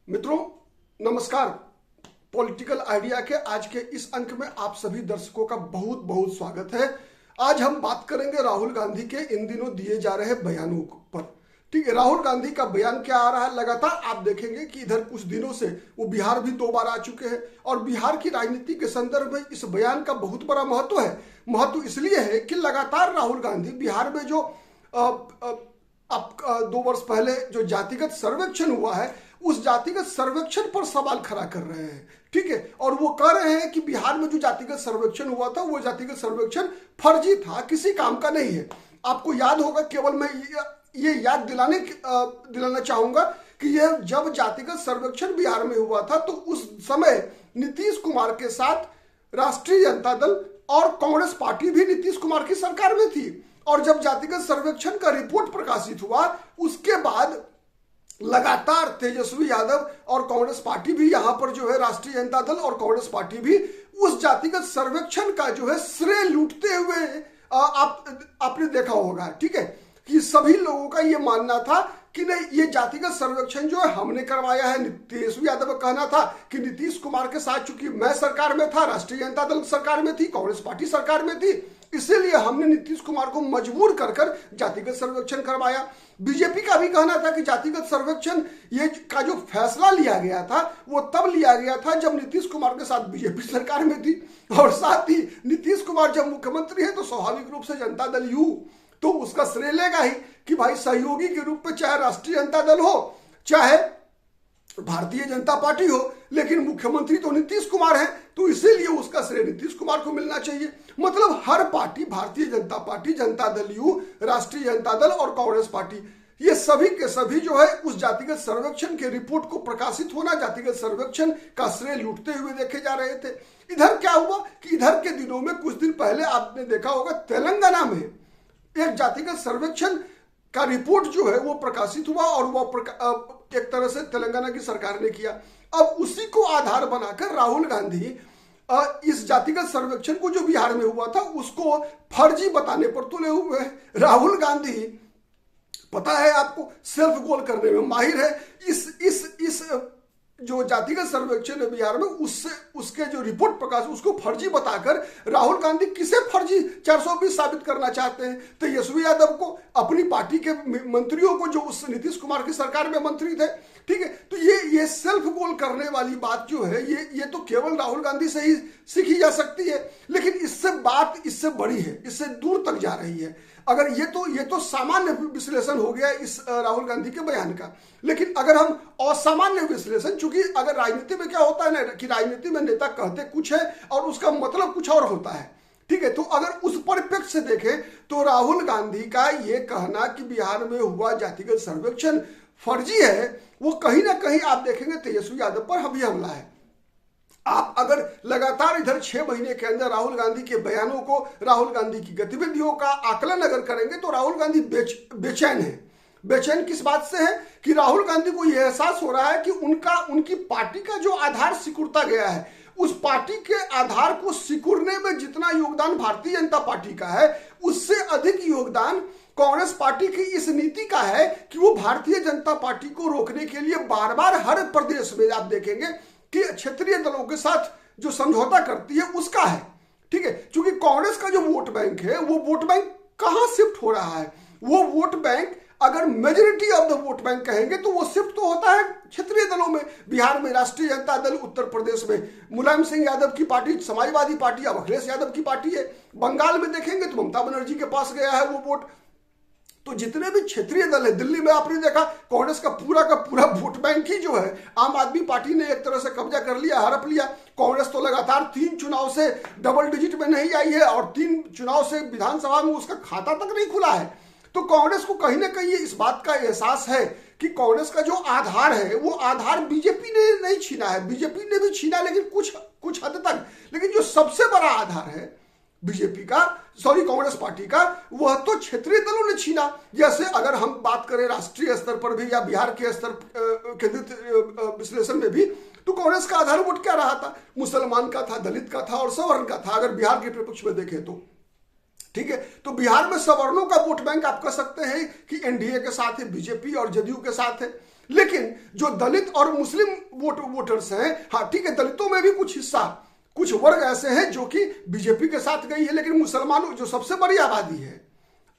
मित्रों नमस्कार। Political idea के आज के इस अंक में आप सभी दर्शकों का बहुत बहुत स्वागत है। आज हम बात करेंगे राहुल गांधी के इन दिनों दिए जा रहे बयानों पर। ठीक है, राहुल गांधी का बयान क्या आ रहा है लगातार आप देखेंगे कि इधर कुछ दिनों से वो बिहार भी 2 बार आ चुके हैं और बिहार की राजनीति के संदर्भ में इस बयान का बहुत बड़ा महत्व है। महत्व इसलिए है कि लगातार राहुल गांधी बिहार में जो अब 2 वर्ष पहले जो जातिगत सर्वेक्षण हुआ है उस जातिगत सर्वेक्षण पर सवाल खड़ा कर रहे हैं। ठीक है, और वो कह रहे हैं कि बिहार में जो जातिगत सर्वेक्षण हुआ था वो जातिगत सर्वेक्षण फर्जी था, किसी काम का नहीं है। आपको याद होगा, केवल मैं ये याद दिलाना चाहूंगा कि यह जब जातिगत सर्वेक्षण बिहार में हुआ था तो उस समय नीतीश कुमार के साथ राष्ट्रीय जनता दल और कांग्रेस पार्टी भी नीतीश कुमार की सरकार में थी। और जब जातिगत सर्वेक्षण का रिपोर्ट प्रकाशित हुआ उसके बाद लगातार तेजस्वी यादव और कांग्रेस पार्टी भी यहां पर जो है राष्ट्रीय जनता दल और कांग्रेस पार्टी भी उस जातिगत सर्वेक्षण का जो है श्रेय लूटते हुए आपने देखा होगा। ठीक है, कि सभी लोगों का ये मानना था कि नहीं, ये जातिगत सर्वेक्षण जो है हमने करवाया है। तेजस्वी यादव का कहना था कि नीतीश कुमार के साथ चूंकि मैं सरकार में था, राष्ट्रीय जनता दल सरकार में थी, कांग्रेस पार्टी सरकार में थी, इसीलिए हमने नीतीश कुमार को मजबूर कर जातिगत सर्वेक्षण करवाया। बीजेपी का भी कहना था कि जातिगत सर्वेक्षण ये का जो फैसला लिया गया था वो तब लिया गया था जब नीतीश कुमार के साथ बीजेपी सरकार में थी, और साथ ही नीतीश कुमार जब मुख्यमंत्री है तो स्वाभाविक रूप से जनता दल यू तो उसका श्रेय लेगा ही कि भाई सहयोगी के रूप में चाहे राष्ट्रीय जनता दल हो चाहे भारतीय जनता पार्टी हो, लेकिन मुख्यमंत्री तो नीतीश कुमार है, तो इसीलिए उसका श्रेय नीतीश कुमार को मिलना चाहिए। मतलब हर party, Bharatiya Janata party, Janata Dal you, राष्ट्रीय जनता दल और कांग्रेस पार्टी, ये सभी के सभी जो है उस जातिगत सर्वेक्षण के रिपोर्ट को प्रकाशित होना, जातिगत सर्वेक्षण का श्रेय लूटते हुए देखे जा रहे थे। इधर क्या हुआ कि इधर के दिनों में कुछ दिन पहले आपने देखा होगा तेलंगाना में एक जातिगत सर्वेक्षण का रिपोर्ट जो है वो प्रकाशित हुआ और वो एक तरह से तेलंगाना की सरकार ने किया। अब उसी को आधार बनाकर राहुल गांधी इस जातिगत सर्वेक्षण को जो बिहार में हुआ था उसको फर्जी बताने पर तुले हुए हैं। राहुल गांधी पता है आपको सेल्फ गोल करने में माहिर है। इस जो जातिगत सर्वेक्षण है बिहार में उसके जो रिपोर्ट प्रकाश उसको फर्जी बताकर राहुल गांधी किसे फर्जी 420 साबित करना चाहते हैं। तो तेजस्वी यादव को, अपनी पार्टी के मंत्रियों को जो उस नीतीश कुमार की सरकार में मंत्री थे। ठीक है, तो ये सेल्फ गोल करने वाली बात जो है ये तो केवल राहुल गांधी से ही सीखी जा सकती है, लेकिन इससे बड़ी है, इससे दूर तक जा रही है। अगर ये तो सामान्य विश्लेषण हो गया इस राहुल गांधी के बयान का, लेकिन अगर हम असामान्य विश्लेषण, चूंकि अगर राजनीति में क्या होता है ना कि राजनीति में नेता कहते कुछ है और उसका मतलब कुछ और होता है। ठीक है, तो अगर उस परिप्रेक्ष्य से देखें तो राहुल गांधी का ये कहना कि बिहार में हुआ जातिगत सर्वेक्षण फर्जी है, वो कहीं ना कहीं आप देखेंगे तेजस्वी यादव पर हवी हमला है। आप अगर लगातार इधर 6 महीने के अंदर राहुल गांधी के बयानों को, राहुल गांधी की गतिविधियों का आकलन अगर करेंगे तो राहुल गांधी बेचैन है। बेचैन किस बात से है कि राहुल गांधी को यह एहसास हो रहा है कि उनकी पार्टी का जो आधार सिकुड़ता गया है, उस पार्टी के आधार को सिकुड़ने में जितना योगदान भारतीय जनता पार्टी का है उससे अधिक योगदान कांग्रेस पार्टी की इस नीति का है कि वो भारतीय जनता पार्टी को रोकने के लिए बार बार हर प्रदेश में आप देखेंगे कि क्षेत्रीय दलों के साथ जो समझौता करती है उसका है। ठीक है, क्योंकि कांग्रेस का जो वोट बैंक है वो वोट बैंक कहां शिफ्ट हो रहा है, वो वोट बैंक अगर majority of the vote bank कहेंगे तो वो शिफ्ट तो होता है क्षेत्रीय दलों में। बिहार में राष्ट्रीय जनता दल, उत्तर प्रदेश में मुलायम सिंह यादव की पार्टी, समाजवादी पार्टी, अब अखिलेश यादव की पार्टी है। बंगाल में देखेंगे तो ममता बनर्जी के पास गया है वो वोट। तो जितने भी क्षेत्रीय दल है, दिल्ली में आपने देखा कांग्रेस का पूरा वोट बैंक ही जो है आम आदमी पार्टी ने एक तरह से कब्जा कर लिया, हड़प लिया। कांग्रेस तो लगातार 3 चुनाव से डबल डिजिट में नहीं आई है और 3 चुनाव से विधानसभा में उसका खाता तक नहीं खुला है। तो कांग्रेस को कहीं ना कहीं इस बात का एहसास है कि कांग्रेस का जो आधार है वो आधार बीजेपी ने नहीं छीना है। बीजेपी ने भी छीना लेकिन कुछ हद तक, लेकिन जो सबसे बड़ा आधार है कांग्रेस पार्टी का, वह तो क्षेत्रीय दलों ने छीना। जैसे अगर हम बात करें राष्ट्रीय स्तर पर भी या बिहार के स्तर केंद्रित विश्लेषण में भी, तो कांग्रेस का आधार वोट क्या रहा था? मुसलमान का था, दलित का था और सवर्ण का था, अगर बिहार के परिप्रेक्ष्य में देखें तो। ठीक है, तो बिहार में सवर्णों का वोट बैंक आप कह सकते हैं कि एनडीए के साथ है, बीजेपी और जदयू के साथ है। लेकिन जो दलित और मुस्लिम वोटर्स हैं, हाँ ठीक है, दलितों में भी कुछ हिस्सा, कुछ वर्ग ऐसे हैं जो कि बीजेपी के साथ गई है, लेकिन मुसलमानों जो सबसे बड़ी आबादी है,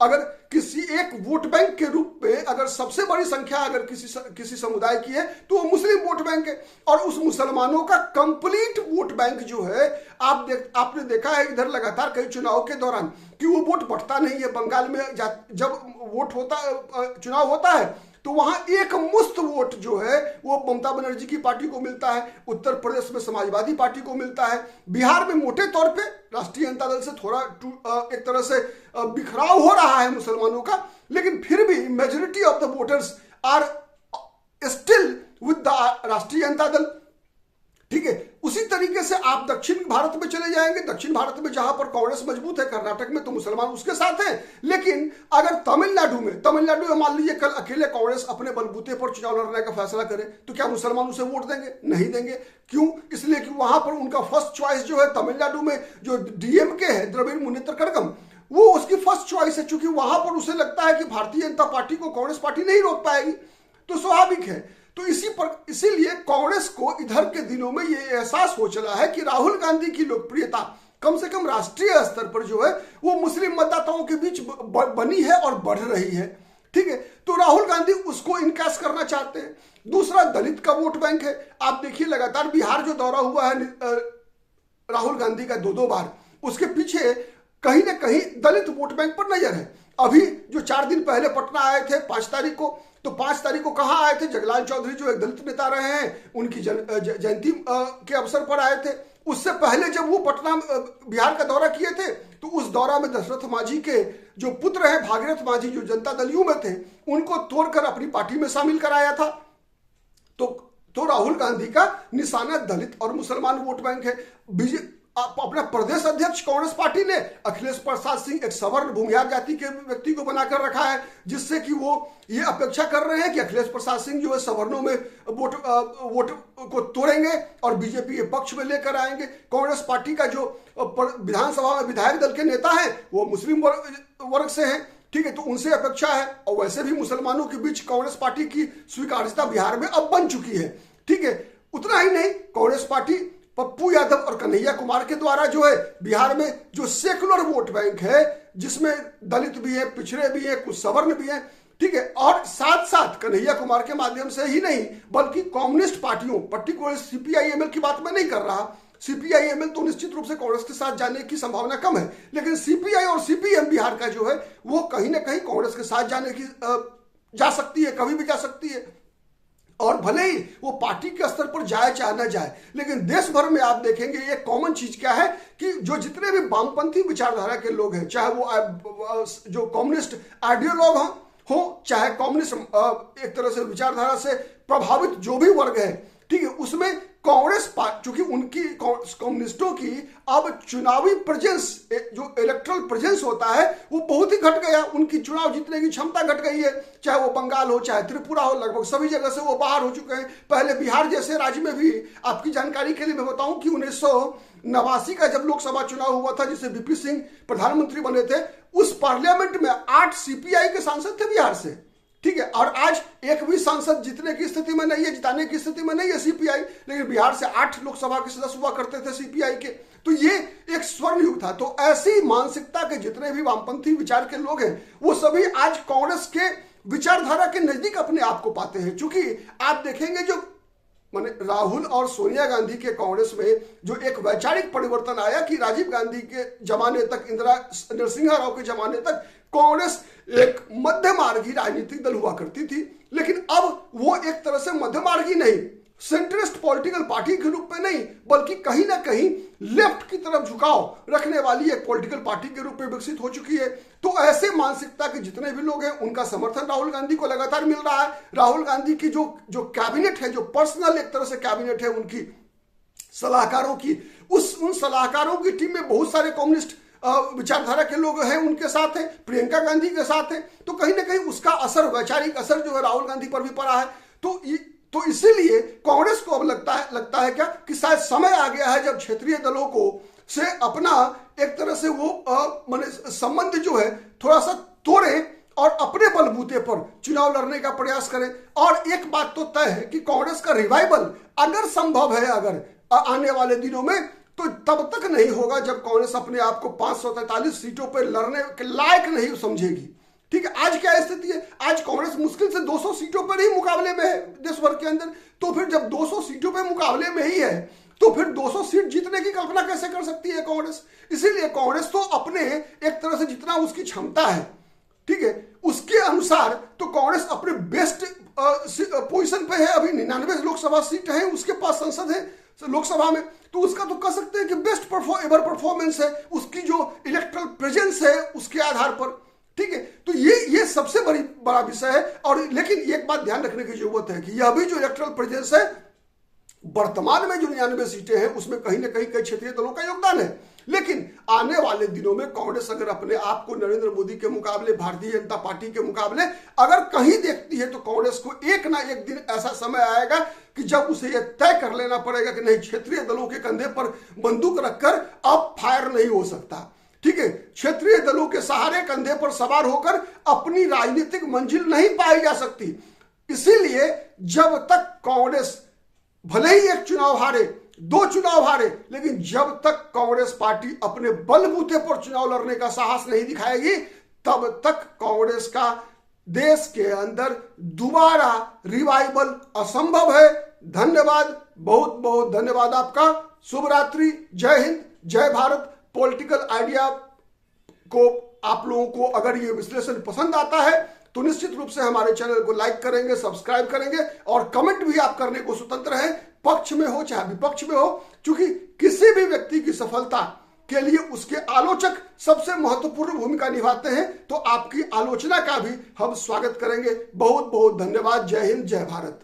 अगर किसी एक वोट बैंक के रूप में अगर सबसे बड़ी संख्या अगर किसी समुदाय की है तो वो मुस्लिम वोट बैंक है। और उस मुसलमानों का कंप्लीट वोट बैंक जो है, आपने देखा है इधर लगातार कई चुनाव के दौरान कि वो वोट बढ़ता नहीं है। बंगाल में जब वोट होता चुनाव होता है तो वहां एक मुश्त वोट जो है वो ममता बनर्जी की पार्टी को मिलता है, उत्तर प्रदेश में समाजवादी पार्टी को मिलता है, बिहार में मोटे तौर पे राष्ट्रीय जनता दल से थोड़ा एक तरह से बिखराव हो रहा है मुसलमानों का, लेकिन फिर भी majority of the voters are still with the Rashtriya Janata दल। ठीक है, उसी तरीके से आप दक्षिण भारत में चले जाएंगे, दक्षिण भारत में जहां पर कांग्रेस मजबूत है, कर्नाटक में तो मुसलमान उसके साथ हैं। लेकिन अगर तमिलनाडु में मान लीजिए कल अकेले कांग्रेस अपने बलबूते पर चुनाव लड़ने का फैसला करे तो क्या मुसलमान उसे वोट देंगे? नहीं देंगे। क्यों? इसलिए कि वहां पर उनका फर्स्ट चॉइस जो है तमिलनाडु में जो डीएमके है, द्रविड़ मुनेत्र कड़गम, वो उसकी फर्स्ट चॉइस है, चूंकि वहां पर उसे लगता है कि भारतीय जनता पार्टी को कांग्रेस पार्टी नहीं रोक पाएगी, तो स्वाभाविक है। तो इसीलिए कांग्रेस को इधर के दिनों में ये एहसास हो चला है कि राहुल गांधी की लोकप्रियता कम से कम राष्ट्रीय स्तर पर जो है वो मुस्लिम मतदाताओं के बीच बनी है और बढ़ रही है। ठीक है, तो राहुल गांधी उसको इनकैश करना चाहते हैं। दूसरा दलित का वोट बैंक है। आप देखिए लगातार बिहार जो दौरा हुआ है राहुल गांधी का 2-2 बार, उसके पीछे कहीं ना कहीं दलित वोट बैंक पर नजर है। अभी जो 4 दिन पहले पटना आए थे 5 तारीख को, तो 5 तारीख को कहां आए थे? जगलाल चौधरी जो एक दलित नेता रहे हैं, उनकी जयंती के अवसर पर आए थे। उससे पहले जब वो पटना बिहार का दौरा किए थे तो उस दौरा में दशरथ मांझी के जो पुत्र हैं भागीरथ मांझी, जो जनता दल यू में थे, उनको तोड़कर अपनी पार्टी में शामिल कराया था। तो राहुल गांधी का निशाना दलित और मुसलमान वोट बैंक है। अपना प्रदेश अध्यक्ष कांग्रेस पार्टी ने अखिलेश प्रसाद सिंह, एक सवर्ण भूमिहार जाति के व्यक्ति को बनाकर रखा है, जिससे कि वो ये अपेक्षा कर रहे हैं कि अखिलेश प्रसाद सिंह जो है सवर्णों में वोट को तोड़ेंगे और बीजेपी के पक्ष में लेकर आएंगे। कांग्रेस पार्टी का जो विधानसभा में विधायक दल के नेता है वो मुस्लिम वर्ग से हैं। ठीक है, तो उनसे अपेक्षा है। और वैसे भी मुसलमानों के बीच कांग्रेस पार्टी की स्वीकार्यता बिहार में अब बन चुकी है। ठीक है, उतना ही नहीं, कांग्रेस पार्टी पप्पू यादव और कन्हैया कुमार के द्वारा जो है बिहार में जो सेकुलर वोट बैंक है, जिसमें दलित भी है, पिछड़े भी है, कुछ सवर्ण भी है, ठीक है, और साथ साथ कन्हैया कुमार के माध्यम से ही नहीं बल्कि कम्युनिस्ट पार्टियों, पर्टिकुलर सीपीआईएमएल की बात मैं नहीं कर रहा, सीपीआईएमएल तो निश्चित रूप से कांग्रेस के साथ जाने की संभावना कम है, लेकिन सीपीआई और सीपीएम बिहार का जो है वो कहीं ना कहीं कांग्रेस के साथ जाने की जा सकती है, कभी भी जा सकती है। और भले ही वो पार्टी के स्तर पर जाए चाहे न जाए, लेकिन देश भर में आप देखेंगे एक कॉमन चीज क्या है कि जो जितने भी वामपंथी विचारधारा के लोग हैं, चाहे वो जो कम्युनिस्ट आइडियोलॉग हो, चाहे कम्युनिस्ट एक तरह से विचारधारा से प्रभावित जो भी वर्ग है, ठीक है, उसमें कांग्रेस चूंकि उनकी कम्युनिस्टों की अब चुनावी प्रेजेंस, जो इलेक्ट्रल प्रेजेंस होता है वो बहुत ही घट गया, उनकी चुनाव जीतने की क्षमता घट गई है। चाहे वो बंगाल हो, चाहे त्रिपुरा हो, लगभग सभी जगह से वो बाहर हो चुके हैं। पहले बिहार जैसे राज्य में भी, आपकी जानकारी के लिए मैं बताऊं कि 1989 का जब लोकसभा चुनाव हुआ था, जिसे वीपी सिंह प्रधानमंत्री बने थे, उस पार्लियामेंट में 8 सीपीआई के सांसद थे बिहार से। ठीक है, और आज एक भी सांसद जीतने की स्थिति में नहीं है, जिताने की स्थिति में नहीं है सीपीआई, लेकिन बिहार से 8 लोकसभा के सदस्य हुआ करते थे सीपीआई के। तो ये एक स्वर्ण युग था। तो ऐसी मानसिकता के जितने भी वामपंथी विचार के लोग हैं वो सभी आज कांग्रेस के विचारधारा के नजदीक अपने आप को पाते हैं। चूंकि आप देखेंगे जो माने राहुल और सोनिया गांधी के कांग्रेस में जो एक वैचारिक परिवर्तन आया कि राजीव गांधी के जमाने तक, इंदिरा नरसिम्हा राव के जमाने तक कांग्रेस एक मध्यमार्गी राजनीतिक दल हुआ करती थी, लेकिन अब वो एक तरह से मध्यमार्गी नहीं, सेंट्रिस्ट पॉलिटिकल पार्टी के रूप में नहीं, बल्कि कहीं ना कहीं लेफ्ट की तरफ झुकाव रखने वाली एक पॉलिटिकल पार्टी के रूप में विकसित हो चुकी है। तो ऐसे मानसिकता के जितने भी लोग हैं उनका समर्थन राहुल गांधी को लगातार मिल रहा है। राहुल गांधी की जो कैबिनेट है, जो पर्सनल एक तरह से कैबिनेट है उनकी सलाहकारों की, उन सलाहकारों की टीम में बहुत सारे कम्युनिस्ट विचारधारा के लोग हैं, उनके साथ है, प्रियंका गांधी के साथ है। तो कहीं ना कहीं उसका असर, वैचारिक असर जो है राहुल गांधी पर भी पड़ा है। तो इसीलिए कांग्रेस को अब लगता है क्या कि शायद समय आ गया है जब क्षेत्रीय दलों को से अपना एक तरह से वो माने संबंध जो है थोड़ा सा तोड़े और अपने बलबूते पर चुनाव लड़ने का प्रयास करें। और एक बात तो तय है कि कांग्रेस का रिवाइवल अगर संभव है अगर आने वाले दिनों में, तो तब तक नहीं होगा जब कांग्रेस अपने आप को 543 सीटों पर लड़ने के लायक नहीं समझेगी। ठीक है, आज क्या स्थिति है? आज कांग्रेस मुश्किल से 200 सीटों पर ही मुकाबले में है देश भर के अंदर। तो फिर जब 200 सीटों पर मुकाबले में ही है, तो फिर 200 सीट जीतने की कल्पना कैसे कर सकती है कांग्रेस? इसीलिए कांग्रेस तो अपने एक तरह से जितना उसकी क्षमता है, ठीक है, उसके अनुसार तो कांग्रेस अपने बेस्ट पोजीशन पे है। अभी 99 लोकसभा सीट है उसके पास, संसद है लोकसभा में, तो उसका तो कह सकते हैं कि बेस्ट एवर परफॉर्मेंस है उसकी, जो इलेक्ट्रल प्रेजेंस है उसके आधार पर। ठीक है, तो ये सबसे बड़ा विषय है। और लेकिन एक बात ध्यान रखने की जरूरत है कि यह भी जो इलेक्ट्रल प्रेजेंस है, वर्तमान में जो 99 सीटें हैं उसमें कहीं ना कहीं कई क्षेत्रीय दलों का योगदान है। लेकिन आने वाले दिनों में कांग्रेस अगर अपने आप को नरेंद्र मोदी के मुकाबले, भारतीय जनता पार्टी के मुकाबले अगर कहीं देखती है, तो कांग्रेस को एक ना एक दिन ऐसा समय आएगा कि जब उसे यह तय कर लेना पड़ेगा कि नहीं, क्षेत्रीय दलों के कंधे पर बंदूक रखकर अब फायर नहीं हो सकता। ठीक है, क्षेत्रीय दलों के सहारे कंधे पर सवार होकर अपनी राजनीतिक मंजिल नहीं पाई जा सकती। इसीलिए जब तक कांग्रेस भले ही एक चुनाव हारे, 2 चुनाव हारे, लेकिन जब तक कांग्रेस पार्टी अपने बलबूते पर चुनाव लड़ने का साहस नहीं दिखाएगी, तब तक कांग्रेस का देश के अंदर दोबारा रिवाइवल असंभव है। धन्यवाद, बहुत बहुत धन्यवाद आपका। शुभ रात्रि, जय हिंद, जय भारत। पॉलिटिकल आइडिया को आप लोगों को अगर ये विश्लेषण पसंद आता है तो निश्चित रूप से हमारे चैनल को लाइक करेंगे, सब्सक्राइब करेंगे, और कमेंट भी आप करने को स्वतंत्र हैं, पक्ष में हो चाहे विपक्ष में हो, क्योंकि किसी भी व्यक्ति की सफलता के लिए उसके आलोचक सबसे महत्वपूर्ण भूमिका निभाते हैं। तो आपकी आलोचना का भी हम स्वागत करेंगे। बहुत बहुत धन्यवाद। जय हिंद, जय भारत।